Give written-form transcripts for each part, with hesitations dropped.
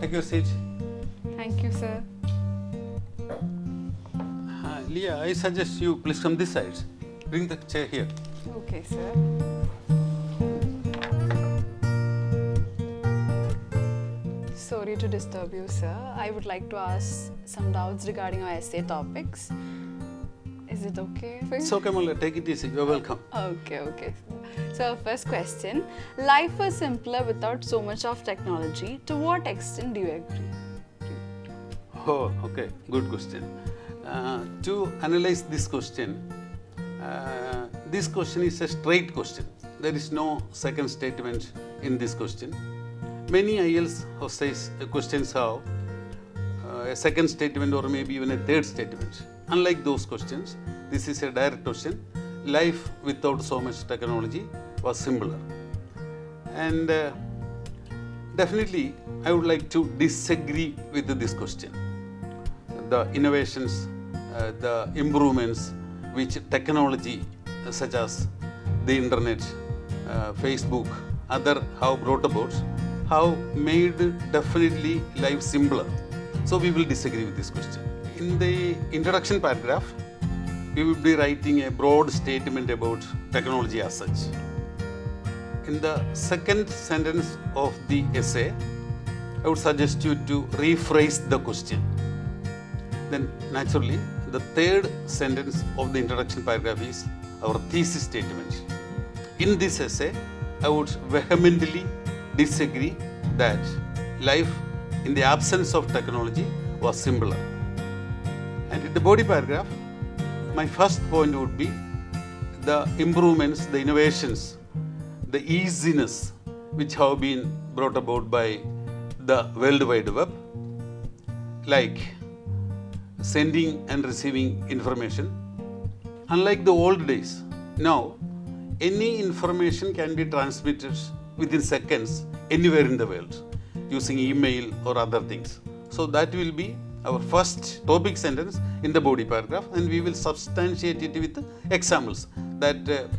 Take your seat. Thank you, sir. Leah, I suggest you please come this side. Bring the chair here. Okay, sir. Sorry to disturb you, sir. I would like to ask some doubts regarding our essay topics. Is it okay for you? It's okay, Mala. Take it easy. You're welcome. Okay. So, first question. Life was simpler without so much of technology. To what extent do you agree? Oh, okay. Good question. To analyze this question is a straight question. There is no second statement in this question. Many IELTS questions have a second statement or maybe even a third statement. Unlike those questions, this is a direct question. Life without so much technology was simpler. And definitely, I would like to disagree with this question. The innovations, the improvements which technology such as the internet, Facebook, other have brought about, have made definitely life simpler. So we will disagree with this question. In the introduction paragraph, we will be writing a broad statement about technology as such. In the second sentence of the essay, I would suggest you to rephrase the question. Then naturally, the third sentence of the introduction paragraph is our thesis statement. In this essay, I would vehemently disagree that life in the absence of technology was simpler. And in the body paragraph, my first point would be the improvements, the innovations, the easiness which have been brought about by the World Wide Web, like sending and receiving information. Unlike the old days, now any information can be transmitted within seconds anywhere in the world using email or other things. So that will be our first topic sentence in the body paragraph, and we will substantiate it with examples that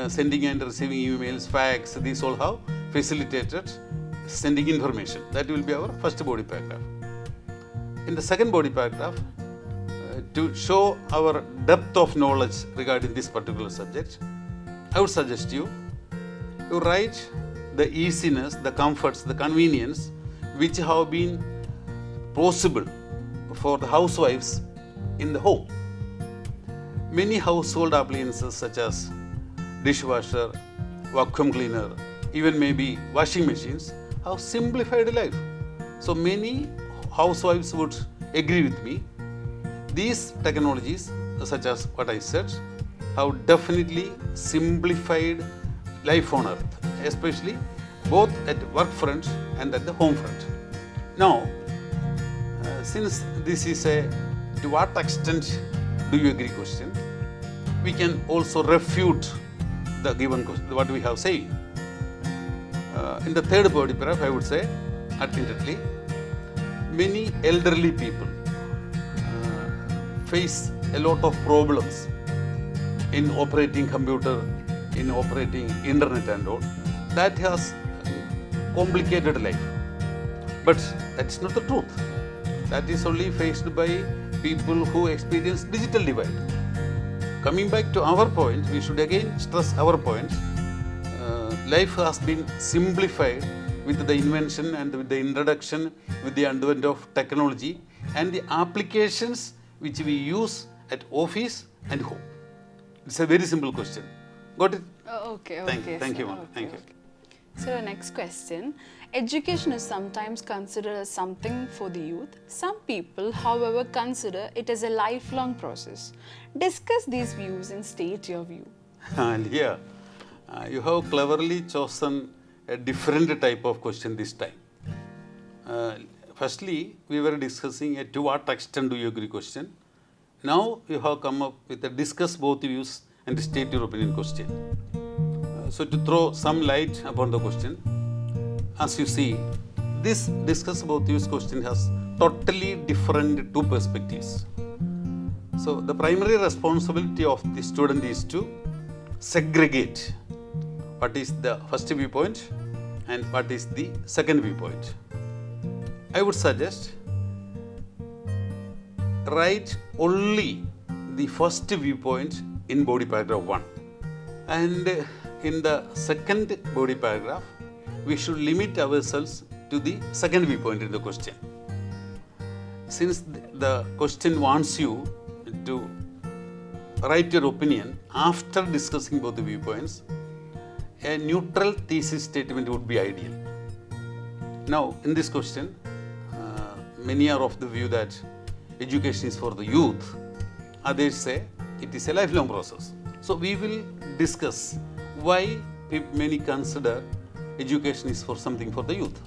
sending and receiving emails, fax, these all have facilitated sending information. That will be our first body paragraph. In the second body paragraph, to show our depth of knowledge regarding this particular subject, I would suggest you write the easiness, the comforts, the convenience which have been possible for the housewives in the home. Many household appliances such as dishwasher, vacuum cleaner, even maybe washing machines have simplified life. So many housewives would agree with me. These technologies, such as what I said, have definitely simplified life on earth, especially both at work front and at the home front. Now, since this is a to what extent do you agree question, we can also refute the given question, what we have said. In the third body paragraph, I would say, admittedly, many elderly people face a lot of problems in operating computer, in operating internet and all. That has complicated life. But that's not the truth. That is only faced by people who experience digital divide. Coming back to our point, we should again stress our point. Life has been simplified with the invention and with the introduction, with the advent of technology and the applications which we use at office and home. It's a very simple question. Got it? Okay. Thank you, ma'am. Okay, Thank you. okay. So, the next question. Education is sometimes considered as something for the youth. Some people, however, consider it as a lifelong process. Discuss these views and state your view. Yeah, you have cleverly chosen a different type of question this time. Firstly, we were discussing a to what extent do you agree question. Now you have come up with a discuss both views and state your opinion question. So to throw some light upon the question, as you see, this discuss both views question has totally different two perspectives. So the primary responsibility of the student is to segregate what is the first viewpoint and what is the second viewpoint. I would suggest write only the first viewpoint in body paragraph 1. And in the second body paragraph, we should limit ourselves to the second viewpoint in the question. Since the question wants you to write your opinion after discussing both the viewpoints, a neutral thesis statement would be ideal. Now, in this question, many are of the view that education is for the youth. Others say it is a lifelong process. So, we will discuss why many consider education is for something for the youth.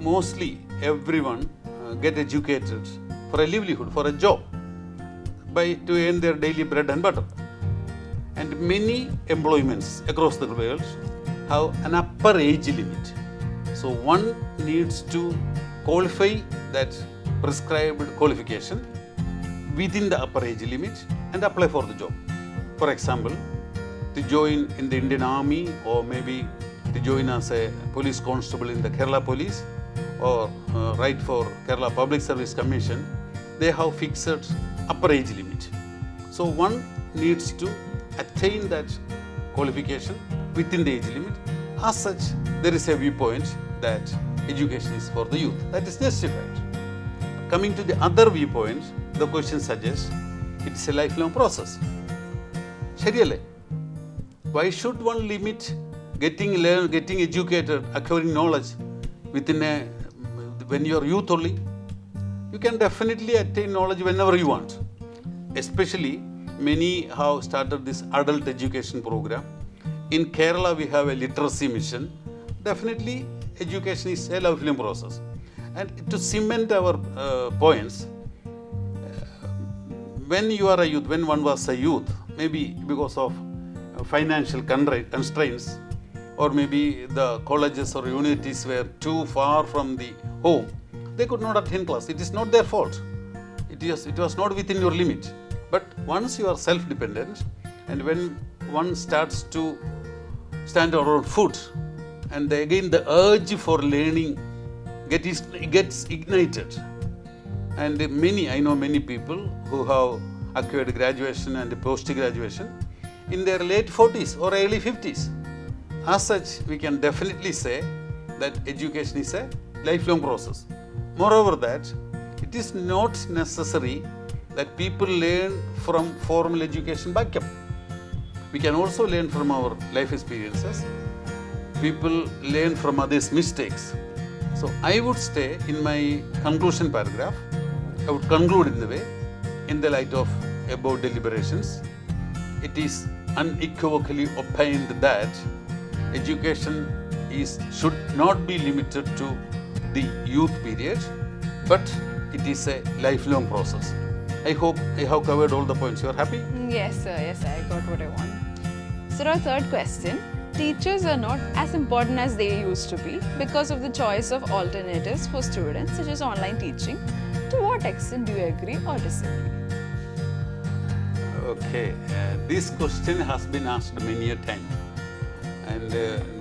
Mostly everyone get educated for a livelihood, for a job, to earn their daily bread and butter. And many employments across the world have an upper age limit. So one needs to qualify that prescribed qualification within the upper age limit and apply for the job. For example, to join in the Indian Army, or maybe to join as a police constable in the Kerala Police, or write for Kerala Public Service Commission, they have fixed upper age limit. So one needs to attain that qualification within the age limit. As such, there is a viewpoint that education is for the youth. That is justified. Coming to the other viewpoint, the question suggests it is a lifelong process. Shariyale? Why should one limit getting educated, acquiring knowledge when you are youth only? You can definitely attain knowledge whenever you want. Especially, many have started this adult education program. In Kerala, we have a literacy mission. Definitely, education is a lifelong process. And to cement our points, when you are a youth, when one was a youth, maybe because of financial constraints, or maybe the colleges or universities were too far from the home, they could not attend class. It is not their fault. It was not within your limit. But once you are self-dependent, and when one starts to stand on own foot, and again the urge for learning gets ignited. And I know many people who have acquired graduation and post-graduation in their late 40s or early 50s. As such, we can definitely say that education is a lifelong process. Moreover, that it is not necessary that people learn from formal education backup. We can also learn from our life experiences. People learn from others' mistakes. So I would stay in my conclusion paragraph. I would conclude in the way, in the light of above deliberations, it is unequivocally opined that education should not be limited to the youth period, but it is a lifelong process. I hope I have covered all the points. You are happy? Yes, sir. Yes, I got what I want. So, our third question. Teachers are not as important as they used to be because of the choice of alternatives for students, such as online teaching. To what extent do you agree or disagree? Okay, this question has been asked many a time. And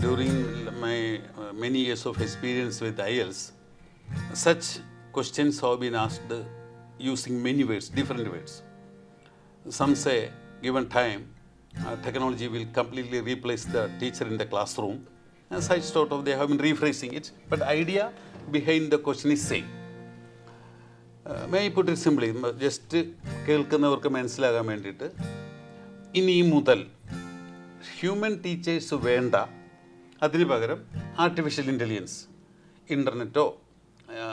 during my many years of experience with IELTS, such questions have been asked using many words, different words. Some say, given time, technology will completely replace the teacher in the classroom. And such sort of, they have been rephrasing it. But the idea behind the question is same. May I put it simply, just കേൾക്കുന്നവർക്ക് മനസ്സിലാകാൻ വേണ്ടിയിട്ട്, ഇനി മുതൽ human teachers വേണ്ട, അതിന് പകരം artificial intelligence, ഇൻ്റർനെറ്റോ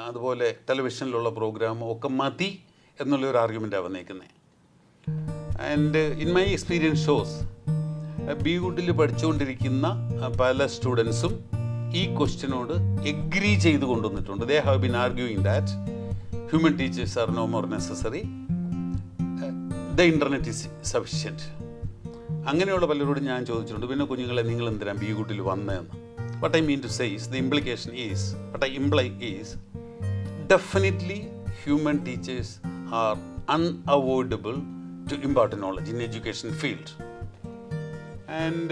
അതുപോലെ ടെലിവിഷനിലുള്ള പ്രോഗ്രാമോ ഒക്കെ മതി എന്നുള്ളൊരു ആർഗ്യുമെൻ്റാണ് വന്നേക്കുന്നത്. And in my experience shows, B-GHUDിൽ പഠിച്ചുകൊണ്ടിരിക്കുന്ന പല സ്റ്റുഡൻസും ഈ ക്വസ്റ്റ്യനോട് എഗ്രി ചെയ്ത് കൊണ്ടുവന്നിട്ടുണ്ട്. They have been arguing that human teachers are no more necessary. The internet is sufficient. അങ്ങനെയുള്ള പലരോടും ഞാൻ ചോദിച്ചിട്ടുണ്ട്, പിന്നെ കുഞ്ഞുങ്ങളെ നിങ്ങൾ എന്തിനാണ് B-GHUDിൽ വന്നതെന്ന്. What I mean to say is, the implication is, what I imply is, definitely human teachers are unavoidable to impart knowledge in education field. And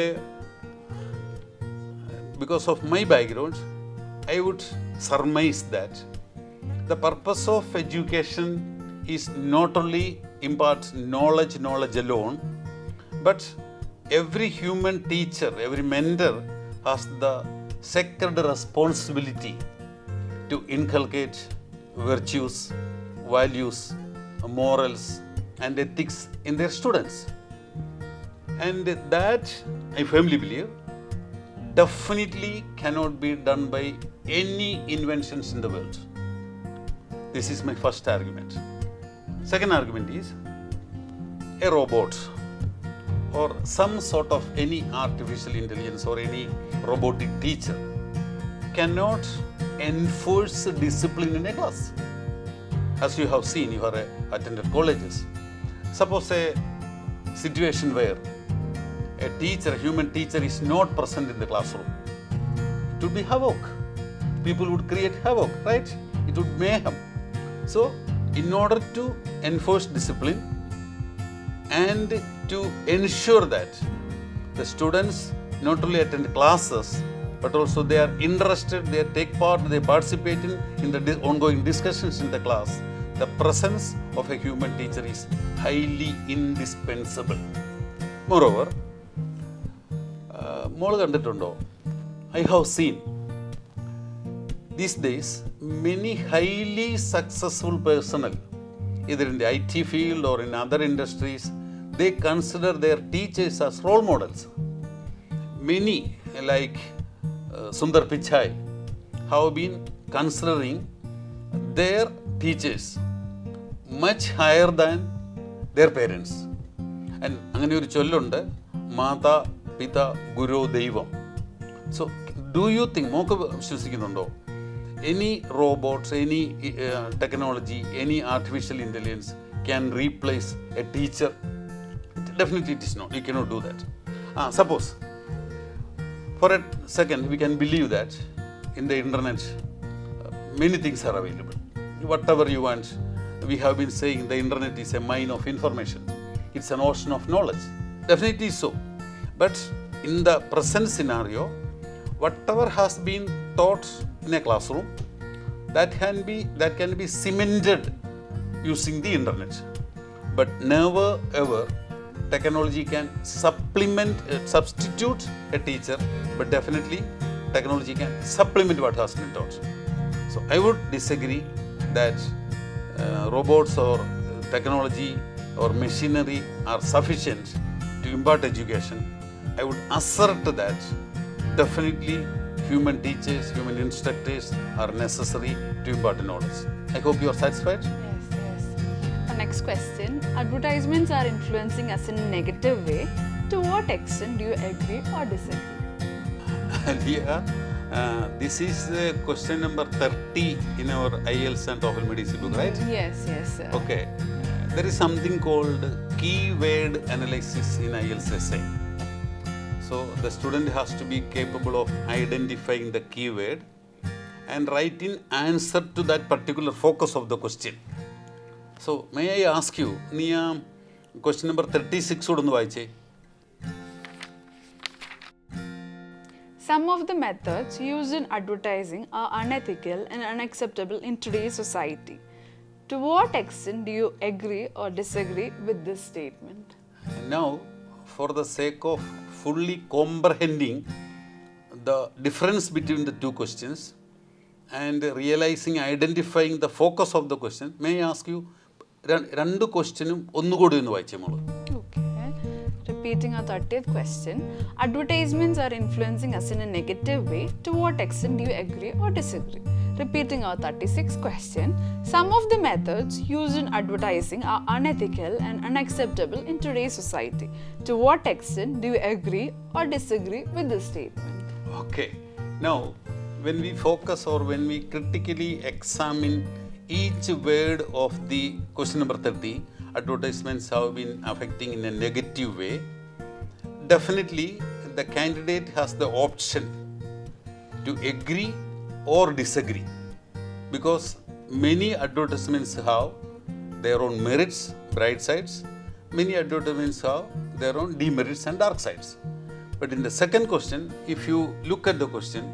because of my background, I would surmise that the purpose of education is not only impart knowledge alone, but every human teacher, every mentor has the sacred responsibility to inculcate virtues, values, morals, and ethics in their students. And that, I firmly believe, definitely cannot be done by any inventions in the world. This is my first argument. Second argument is a robot or some sort of any artificial intelligence or any robotic teacher cannot enforce discipline in a class. As you have seen, you have attended colleges. Suppose a situation where a teacher, a human teacher is not present in the classroom. It would be havoc. People would create havoc, right? It would mayhem. So, in order to enforce discipline and to ensure that the students not only attend classes, but also they are interested, they take part, they participate in the ongoing discussions in the class, the presence of a human teacher is highly indispensable. Moreover, I have seen these days many highly successful personnel, either in the IT field or in other industries, they consider their teachers as role models. Many, like Sundar Pichai, have been considering their teachers much higher than their parents. And അങ്ങനെ ഒരു ചൊല്ലുണ്ട്, മാതാ പിത ഗുരു ദൈവം. So, do you think, mock വിശ്വസിക്കുന്നുണ്ടോ, any robots, any technology, any artificial intelligence can replace a teacher? Definitely it is not. You cannot do that. Suppose, for a second, we can believe that in the internet, many things are available. Whatever you want, we have been saying the internet is a mine of information. It's an ocean of knowledge. Definitely so. But in the present scenario, whatever has been taught in a classroom, that can be cemented using the internet. But never ever technology can substitute a teacher, but definitely technology can supplement what has been taught. So I would disagree that robots or technology or machinery are sufficient to impart education. I would assert that definitely human teachers, human instructors are necessary to impart knowledge. I hope you are satisfied. Yes. Our next question. Advertisements are influencing us in a negative way. To what extent do you agree or disagree? This is question number 30 in our IELTS and TOEFL Medicine book, right? Yes, sir. Okay. There is something called keyword analysis in IELTS essay. So the student has to be capable of identifying the keyword and writing answer to that particular focus of the question. So may I ask you, question number 36 odu vaaiche. Some of the methods used in advertising are unethical and unacceptable in today's society. To what extent do you agree or disagree with this statement? Now, for the sake of fully comprehending the difference between the two questions and realizing, identifying the focus of the question, may I ask you, രണ്ട് ക്വസ്റ്റ്യനും ഒന്നുകൂടി ഒന്ന് വായിച്ചേ മോള്. Repeating our 30th question, advertisements are influencing us in a negative way. To what extent do you agree or disagree? Repeating our 36th question, some of the methods used in advertising are unethical and unacceptable in today's society. To what extent do you agree or disagree with this statement? Okay. Now, when we focus or when we critically examine each word of the question number 30, advertisements have been affecting in a negative way. Definitely, the candidate has the option to agree or disagree, because many advertisements have their own merits, bright sides. Many advertisements have their own demerits and dark sides. But in the second question, if you look at the question,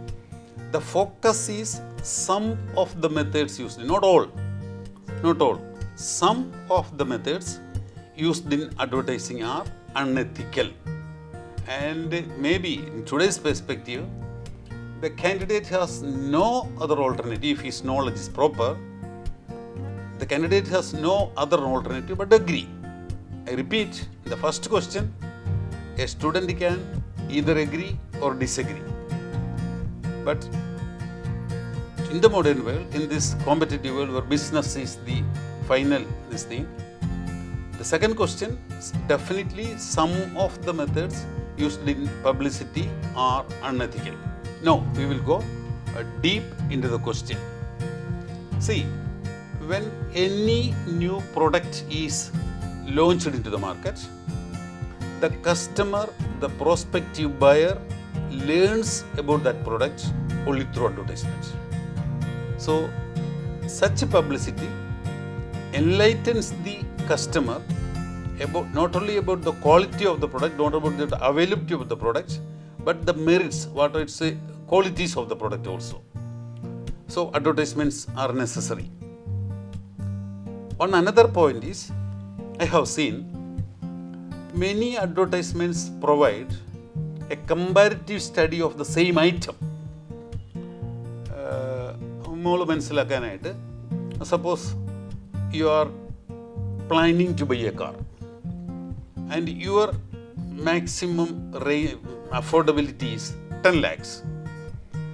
the focus is some of the methods used, not all. Some of the methods used in advertising are unethical. And maybe in today's perspective, the candidate has no other alternative if his knowledge is proper. The candidate has no other alternative but agree. I repeat, the first question, a student can either agree or disagree. But in the modern world, in this competitive world where business is the final thing, the second question, definitely some of the methods used in publicity are unethical. Now, we will go deep into the question. See, when any new product is launched into the market, the customer, the prospective buyer learns about that product only through advertisements. So, such publicity enlightens the customer about not only about the quality of the product, not about the availability of the product, but the merits, what its qualities of the product also. So advertisements are necessary. On another point is, I have seen many advertisements provide a comparative study of the same item. Suppose you are planning to buy a car and your maximum affordability is 10 lakhs.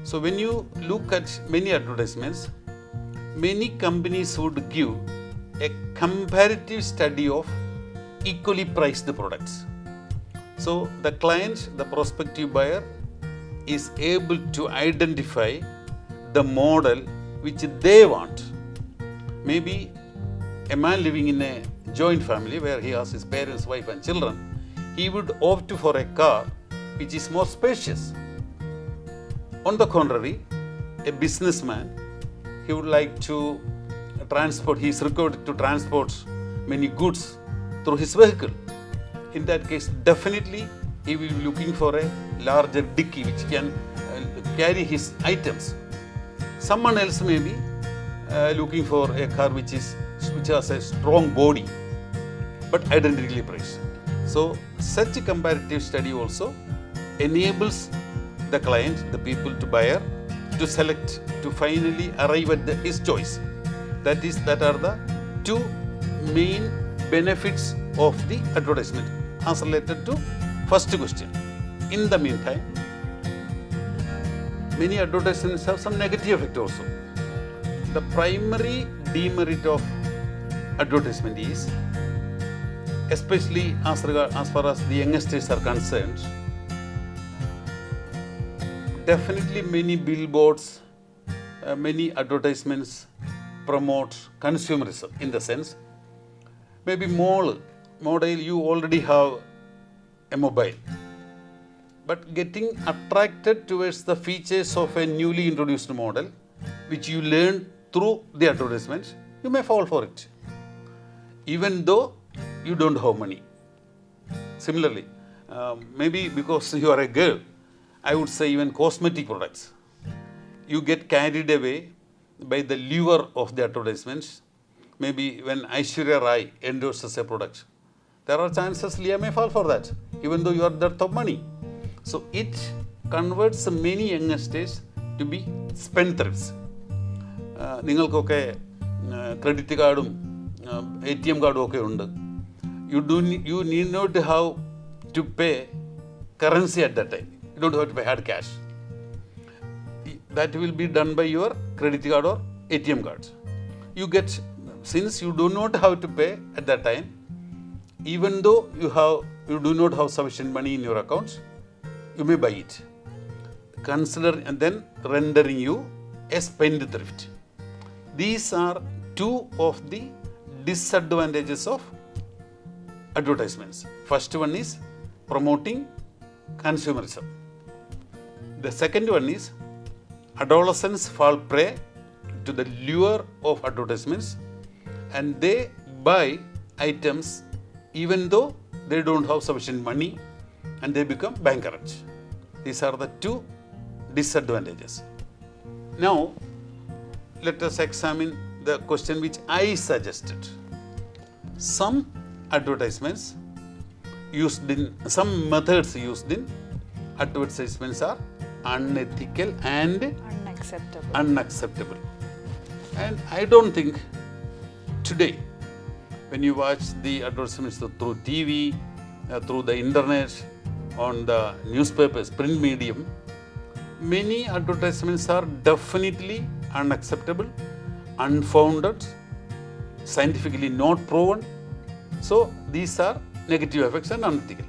So when you look at many advertisements, many companies would give a comparative study of equally priced products. So the client, the prospective buyer, is able to identify the model which they want. Maybe a man living in a joint family where he has his parents, wife and children, he would opt for a car which is more spacious. On the contrary, a businessman, he would like to transport, he is required to transport many goods through his vehicle. In that case, definitely he will be looking for a larger dicky which can carry his items. Someone else may be looking for a car which has a strong body but identically priced. So such a comparative study also enables the client, the people, to buyer, to select, to finally arrive at his choice. That are the two main benefits of the advertisement as related to first question. In the meantime, many advertisements have some negative effect also. The primary demerit of advertisement is, especially as far as the youngsters are concerned, definitely many billboards, many advertisements promote consumerism in the sense, maybe model you already have a mobile, but getting attracted towards the features of a newly introduced model which you learn through the advertisement, you may fall for it, even though you don't have money. Similarly, maybe because you are a girl, I would say even cosmetic products, you get carried away by the lure of the advertisements. Maybe when Aishwarya Rai endorses a product, there are chances Leah may fall for that, even though you are dearth of money. So it converts many youngsters to be spendthrifts. നിങ്ങൾക്കൊക്കെ credit കാർഡും ATM കാർഡും ഒക്കെ ഉണ്ട്. You need not have to pay currency at that time. You don't have to pay hard cash. That will be done by your credit card or ATM cards. You get, since you do not have to pay at that time, even though you do not have sufficient money in your accounts, you may buy it. Consider and then rendering you a spendthrift. These are two of the disadvantages of advertisements. First one is promoting consumerism. The second one is adolescents fall prey to the lure of advertisements and they buy items even though they don't have sufficient money and they become bankrupt. These are the two disadvantages. Now, let us examine the question which I suggested. Some advertisements used in, some methods used in advertisements are unethical and unacceptable. And I don't think today, when you watch the advertisements through TV, through the internet, on the newspapers, print medium, many advertisements are definitely unacceptable, unfounded, scientifically not proven. So these are negative effects and unethical.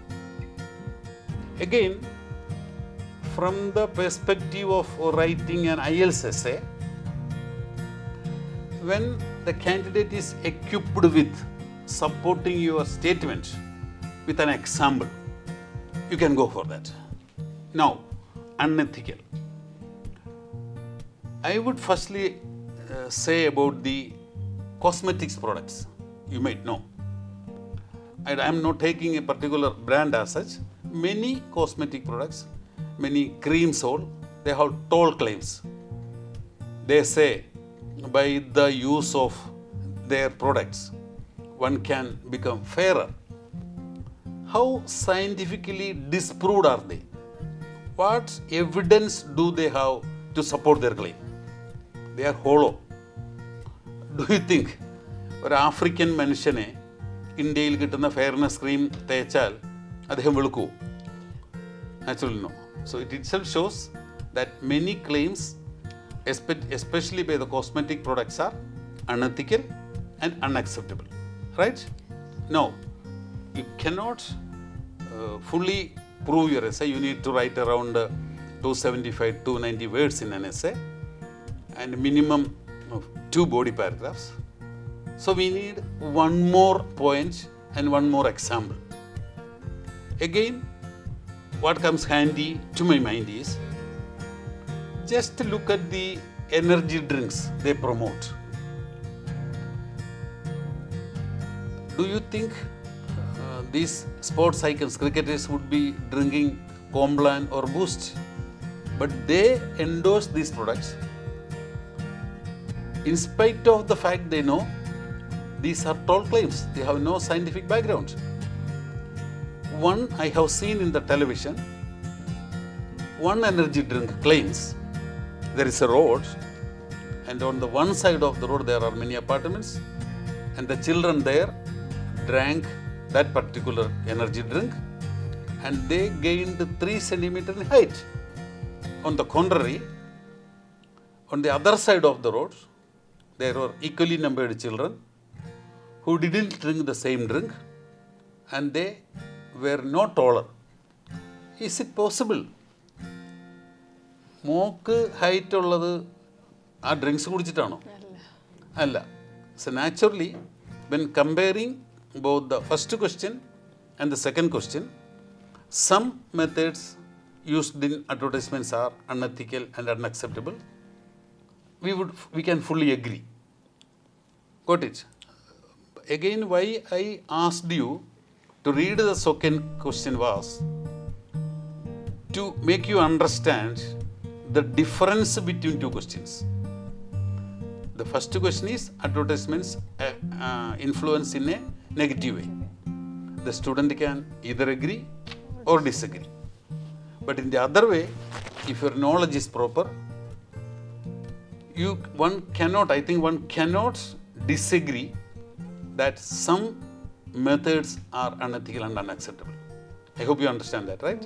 Again, from the perspective of writing an IELTS essay, when the candidate is equipped with supporting your statement with an example, you can go for that. Now, unethical. I would firstly say about the cosmetics products. You might know. I am not taking a particular brand as such. Many cosmetic products, many creams, all, they have tall claims. They say by the use of their products, one can become fairer. How scientifically disproved are they? What evidence do they have to support their claim? They are hollow. Do you think ഒരു African മനുഷ്യനെ ഇന്ത്യയിൽ കിട്ടുന്ന fairness cream തേച്ചാൽ അദ്ദേഹം വെളുക്കുമോ? Naturally no. So it itself shows that many claims, especially by the cosmetic products, are unethical and unacceptable. Right? Now, you cannot fully prove your essay. You need to write around 275, 290 words in an essay and minimum of 2 body paragraphs. So we need one more point and one more example. Again, what comes handy to my mind is just look at the energy drinks they promote. Do you think these sports icons, cricketers, would be drinking Complan or Boost? But they endorse these products in spite of the fact they know these are tall claims. They have no scientific background. One I have seen in the television, one energy drink claims there is a road, and on the one side of the road there are many apartments, and the children there drank that particular energy drink and they gained 3 centimeters in height. On the contrary, on the other side of the road, there were equally numbered children who didn't drink the same drink and they were no taller. Is it possible? Mock height ഉള്ളത് ആ drinks കുടിച്ചിട്ടാണോ? അല്ല. So naturally, when comparing both the first question and the second question, some methods used in advertisements are unethical and unacceptable. We can fully agree. Got it? Again, why I asked you to read the second question was to make you understand the difference between two questions. The first question is advertisements influence in a negative way. The student can either agree or disagree. But in the other way, if your knowledge is proper, one cannot disagree that some methods are unethical and unacceptable. I hope you understand that, right?